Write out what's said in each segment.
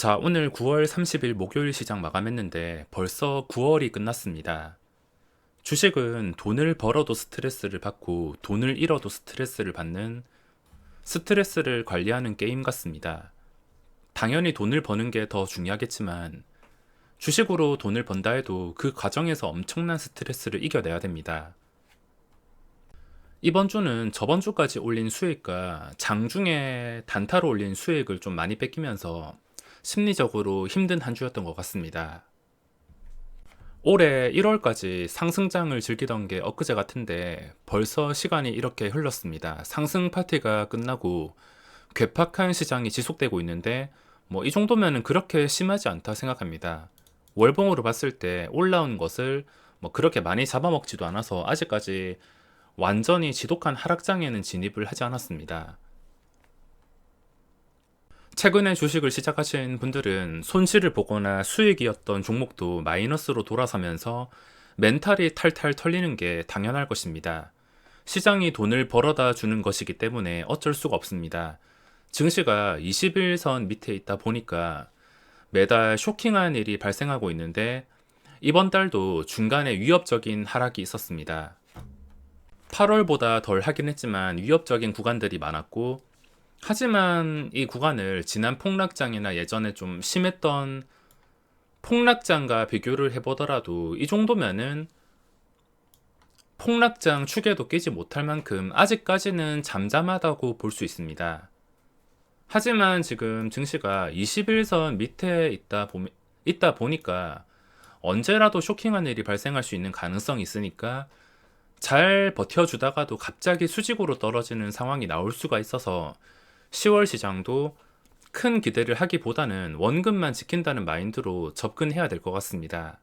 자, 오늘 9월 30일 목요일 시장 마감했는데 벌써 9월이 끝났습니다. 주식은 돈을 벌어도 스트레스를 받고 돈을 잃어도 스트레스를 받는 스트레스를 관리하는 게임 같습니다. 당연히 돈을 버는 게 더 중요하겠지만 주식으로 돈을 번다 해도 그 과정에서 엄청난 스트레스를 이겨내야 됩니다. 이번 주는 저번 주까지 올린 수익과 장중에 단타로 올린 수익을 좀 많이 뺏기면서 심리적으로 힘든 한 주였던 것 같습니다. 올해 1월까지 상승장을 즐기던 게 엊그제 같은데 벌써 시간이 이렇게 흘렀습니다. 상승 파티가 끝나고 괴팍한 시장이 지속되고 있는데 이 정도면은 그렇게 심하지 않다 생각합니다. 월봉으로 봤을 때 올라온 것을 그렇게 많이 잡아먹지도 않아서 아직까지 완전히 지독한 하락장에는 진입을 하지 않았습니다. 최근에 주식을 시작하신 분들은 손실을 보거나 수익이었던 종목도 마이너스로 돌아서면서 멘탈이 탈탈 털리는 게 당연할 것입니다. 시장이 돈을 벌어다 주는 것이기 때문에 어쩔 수가 없습니다. 증시가 21선 밑에 있다 보니까 매달 쇼킹한 일이 발생하고 있는데 이번 달도 중간에 위협적인 하락이 있었습니다. 8월보다 덜 하긴 했지만 위협적인 구간들이 많았고, 하지만 이 구간을 지난 폭락장이나 예전에 좀 심했던 폭락장과 비교를 해보더라도 이 정도면은 폭락장 축에도 끼지 못할 만큼 아직까지는 잠잠하다고 볼 수 있습니다. 하지만 지금 증시가 21선 밑에 있다 보니까 언제라도 쇼킹한 일이 발생할 수 있는 가능성이 있으니까 잘 버텨주다가도 갑자기 수직으로 떨어지는 상황이 나올 수가 있어서 10월 시장도 큰 기대를 하기보다는 원금만 지킨다는 마인드로 접근해야 될 것 같습니다.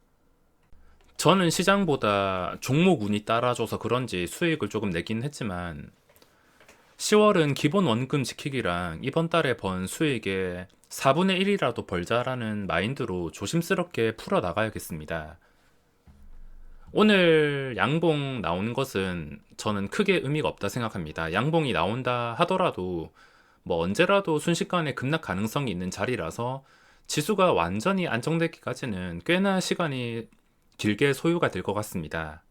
저는 시장보다 종목 운이 따라줘서 그런지 수익을 조금 내긴 했지만 10월은 기본 원금 지키기랑 이번 달에 번 수익의 4분의 1이라도 벌자라는 마인드로 조심스럽게 풀어나가야겠습니다. 오늘 양봉 나오는 것은 저는 크게 의미가 없다 생각합니다. 양봉이 나온다 하더라도 언제라도 순식간에 급락 가능성이 있는 자리라서 지수가 완전히 안정되기까지는 꽤나 시간이 길게 소요가 될 것 같습니다.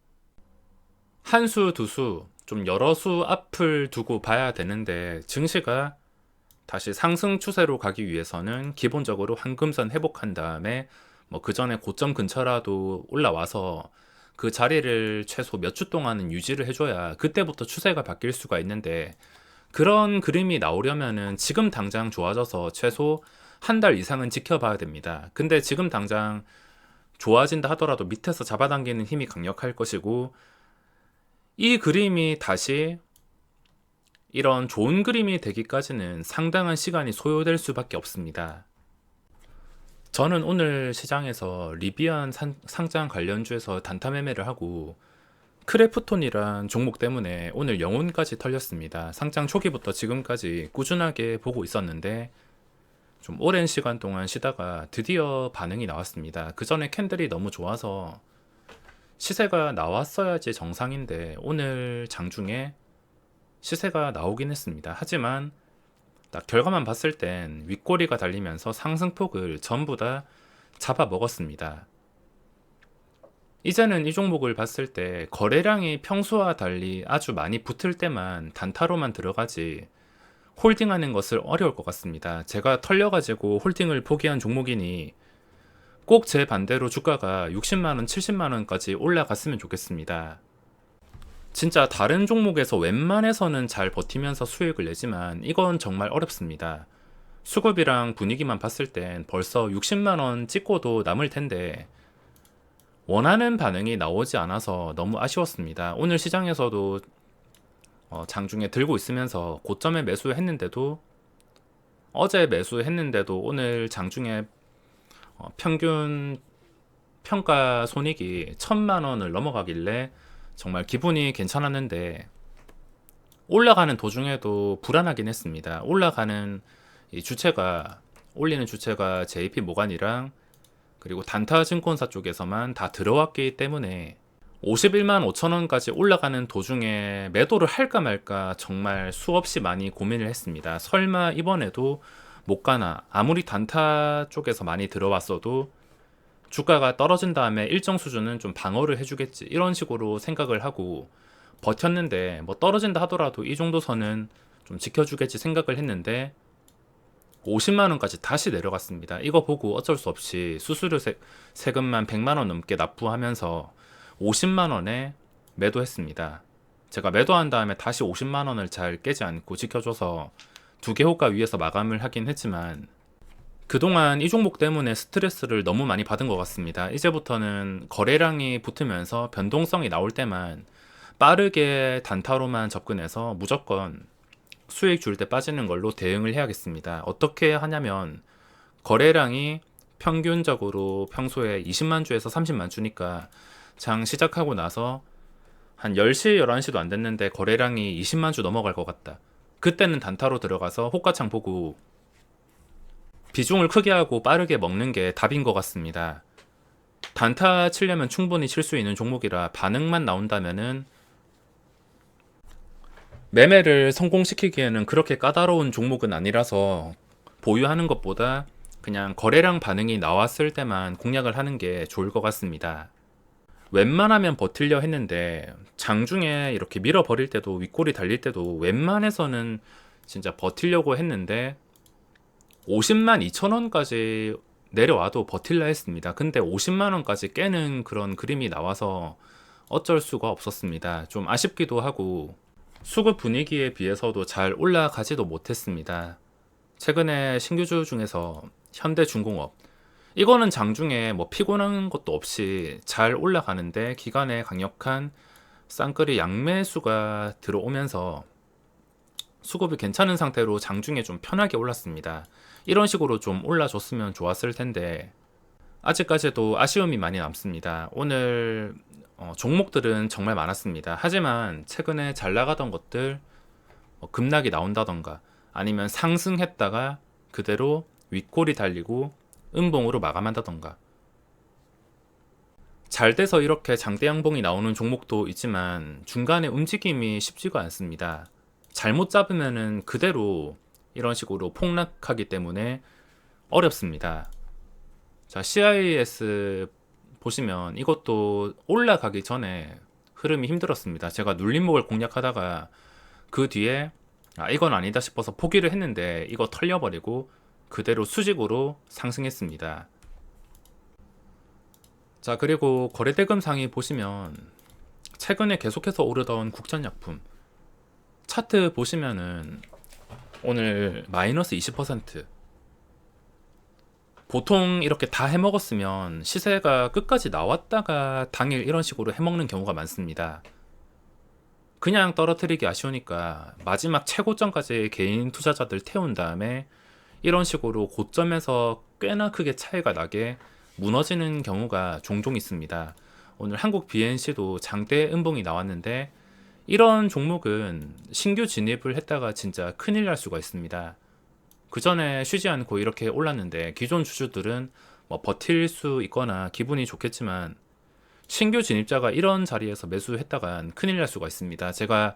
한 수, 두 수, 좀 여러 수 앞을 두고 봐야 되는데 증시가 다시 상승 추세로 가기 위해서는 기본적으로 황금선 회복한 다음에 그 전에 고점 근처라도 올라와서 그 자리를 최소 몇 주 동안은 유지를 해줘야 그때부터 추세가 바뀔 수가 있는데, 그런 그림이 나오려면은 지금 당장 좋아져서 최소 한 달 이상은 지켜봐야 됩니다. 근데 지금 당장 좋아진다 하더라도 밑에서 잡아당기는 힘이 강력할 것이고, 이 그림이 다시 이런 좋은 그림이 되기까지는 상당한 시간이 소요될 수밖에 없습니다. 저는 오늘 시장에서 리비안 상장 관련주에서 단타 매매를 하고 크래프톤이란 종목 때문에 오늘 영혼까지 털렸습니다. 상장 초기부터 지금까지 꾸준하게 보고 있었는데 좀 오랜 시간 동안 쉬다가 드디어 반응이 나왔습니다. 그 전에 캔들이 너무 좋아서 시세가 나왔어야지 정상인데 오늘 장중에 시세가 나오긴 했습니다. 하지만 딱 결과만 봤을 땐 윗꼬리가 달리면서 상승폭을 전부 다 잡아먹었습니다. 이제는 이 종목을 봤을 때 거래량이 평소와 달리 아주 많이 붙을 때만 단타로만 들어가지 홀딩하는 것을 어려울 것 같습니다. 제가 털려가지고 홀딩을 포기한 종목이니 꼭 제 반대로 주가가 60만원, 70만원까지 올라갔으면 좋겠습니다. 진짜 다른 종목에서 웬만해서는 잘 버티면서 수익을 내지만 이건 정말 어렵습니다. 수급이랑 분위기만 봤을 땐 벌써 60만원 찍고도 남을 텐데 원하는 반응이 나오지 않아서 너무 아쉬웠습니다. 오늘 시장에서도 장중에 들고 있으면서 고점에 매수했는데도, 어제 매수했는데도 오늘 장중에 평균 평가 손익이 1000만원을 넘어가길래 정말 기분이 괜찮았는데 올라가는 도중에도 불안하긴 했습니다. 올라가는 이 주체가, 올리는 주체가 JP모간이랑 그리고 단타증권사 쪽에서만 다 들어왔기 때문에 51만 5천원까지 올라가는 도중에 매도를 할까 말까 정말 수없이 많이 고민을 했습니다. 설마 이번에도 못 가나 아무리 단타 쪽에서 많이 들어왔어도 주가가 떨어진 다음에 일정 수준은 좀 방어를 해주겠지 이런 식으로 생각을 하고 버텼는데 뭐 떨어진다 하더라도 이 정도 선은 좀 지켜주겠지 생각을 했는데 50만 원까지 다시 내려갔습니다. 이거 보고 어쩔 수 없이 수수료 세금만 100만 원 넘게 납부하면서 50만 원에 매도했습니다. 제가 매도한 다음에 다시 50만 원을 잘 깨지 않고 지켜줘서 두 개 호가 위에서 마감을 하긴 했지만 그동안 이 종목 때문에 스트레스를 너무 많이 받은 것 같습니다. 이제부터는 거래량이 붙으면서 변동성이 나올 때만 빠르게 단타로만 접근해서 무조건 수익 줄 때 빠지는 걸로 대응을 해야겠습니다. 어떻게 하냐면 거래량이 평균적으로 평소에 20만 주에서 30만 주니까 장 시작하고 나서 한 10시, 11시도 안 됐는데 거래량이 20만 주 넘어갈 것 같다. 그때는 단타로 들어가서 호가창 보고 비중을 크게 하고 빠르게 먹는 게 답인 것 같습니다. 단타 치려면 충분히 칠 수 있는 종목이라 반응만 나온다면은 매매를 성공시키기에는 그렇게 까다로운 종목은 아니라서 보유하는 것보다 그냥 거래량 반응이 나왔을 때만 공략을 하는 게 좋을 것 같습니다. 웬만하면 버틸려 했는데 장중에 이렇게 밀어버릴 때도 윗골이 달릴 때도 웬만해서는 진짜 버틸려고 했는데 50만 2천 원까지 내려와도 버틸라 했습니다. 근데 50만 원까지 깨는 그런 그림이 나와서 어쩔 수가 없었습니다. 좀 아쉽기도 하고 수급 분위기에 비해서도 잘 올라가지도 못했습니다. 최근에 신규주 중에서 현대중공업 이거는 장중에 뭐 피곤한 것도 없이 잘 올라가는데 기간에 강력한 쌍끌이 양매수가 들어오면서 수급이 괜찮은 상태로 장중에 좀 편하게 올랐습니다. 이런 식으로 좀 올라줬으면 좋았을 텐데 아직까지도 아쉬움이 많이 남습니다. 오늘 종목들은 정말 많았습니다. 하지만 최근에 잘 나가던 것들 급락이 나온다던가 아니면 상승했다가 그대로 윗골이 달리고 음봉으로 마감한다던가 잘 돼서 이렇게 장대 양봉이 나오는 종목도 있지만 중간에 움직임이 쉽지가 않습니다. 잘못 잡으면은 그대로 이런 식으로 폭락하기 때문에 어렵습니다. 자, CIS 보시면 이것도 올라가기 전에 흐름이 힘들었습니다. 제가 눌림목을 공략하다가 그 뒤에 이건 아니다 싶어서 포기를 했는데 이거 털려버리고 그대로 수직으로 상승했습니다. 자, 그리고 거래대금 상위 보시면 최근에 계속해서 오르던 국전약품 차트 보시면은 오늘 마이너스 20%. 보통 이렇게 다 해먹었으면 시세가 끝까지 나왔다가 당일 이런 식으로 해먹는 경우가 많습니다. 그냥 떨어뜨리기 아쉬우니까 마지막 최고점까지 개인 투자자들 태운 다음에 이런 식으로 고점에서 꽤나 크게 차이가 나게 무너지는 경우가 종종 있습니다. 오늘 한국 BNC도 장대 음봉이 나왔는데 이런 종목은 신규 진입을 했다가 진짜 큰일 날 수가 있습니다. 그 전에 쉬지 않고 이렇게 올랐는데 기존 주주들은 뭐 버틸 수 있거나 기분이 좋겠지만 신규 진입자가 이런 자리에서 매수했다간 큰일 날 수가 있습니다. 제가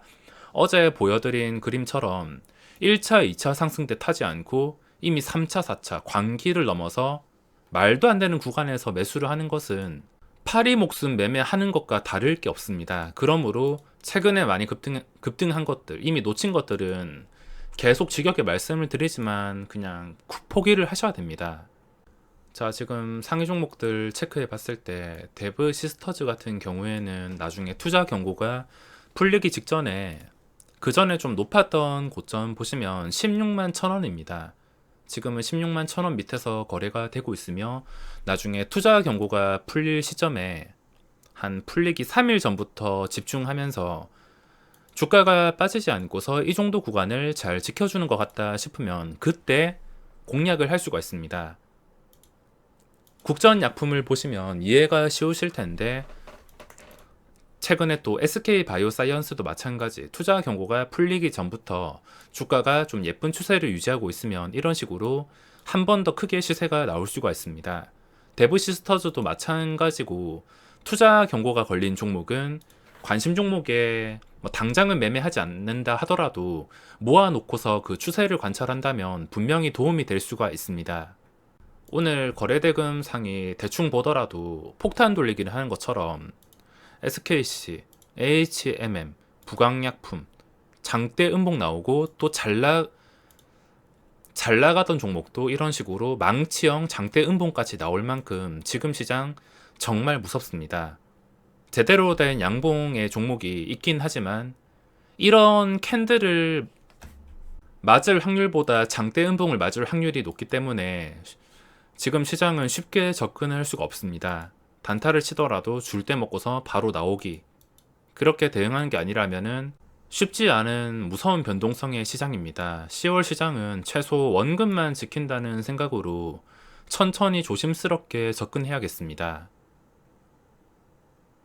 어제 보여드린 그림처럼 1차, 2차 상승 때 타지 않고 이미 3차, 4차 광기를 넘어서 말도 안 되는 구간에서 매수를 하는 것은 파리 목숨 매매하는 것과 다를 게 없습니다. 그러므로 최근에 많이 급등한 것들, 이미 놓친 것들은 계속 지겹게 말씀을 드리지만 그냥 포기를 하셔야 됩니다. 자, 지금 상위 종목들 체크해 봤을 때 데브 시스터즈 같은 경우에는 나중에 투자 경고가 풀리기 직전에 그 전에 좀 높았던 고점 보시면 16만 1,000원입니다. 지금은 16만 1,000원 밑에서 거래가 되고 있으며 나중에 투자 경고가 풀릴 시점에 한 풀리기 3일 전부터 집중하면서 주가가 빠지지 않고서 이 정도 구간을 잘 지켜주는 것 같다 싶으면 그때 공략을 할 수가 있습니다. 국전 약품을 보시면 이해가 쉬우실 텐데 최근에 또 SK 바이오사이언스도 마찬가지 투자 경고가 풀리기 전부터 주가가 좀 예쁜 추세를 유지하고 있으면 이런 식으로 한 번 더 크게 시세가 나올 수가 있습니다. 데브시스터즈도 마찬가지고 투자 경고가 걸린 종목은 관심 종목에 뭐 당장은 매매하지 않는다 하더라도 모아놓고서 그 추세를 관찰한다면 분명히 도움이 될 수가 있습니다. 오늘 거래대금 상이 대충 보더라도 폭탄 돌리기를 하는 것처럼 SKC, HMM, 부강약품, 장대 음봉 나오고 또 잘 나가던 종목도 이런 식으로 망치형 장대 음봉까지 나올 만큼 지금 시장 정말 무섭습니다. 제대로 된 양봉의 종목이 있긴 하지만 이런 캔들을 맞을 확률보다 장대 음봉을 맞을 확률이 높기 때문에 지금 시장은 쉽게 접근할 수가 없습니다. 단타를 치더라도 줄 때 먹고서 바로 나오기. 그렇게 대응하는 게 아니라면은 쉽지 않은 무서운 변동성의 시장입니다. 10월 시장은 최소 원금만 지킨다는 생각으로 천천히 조심스럽게 접근해야겠습니다.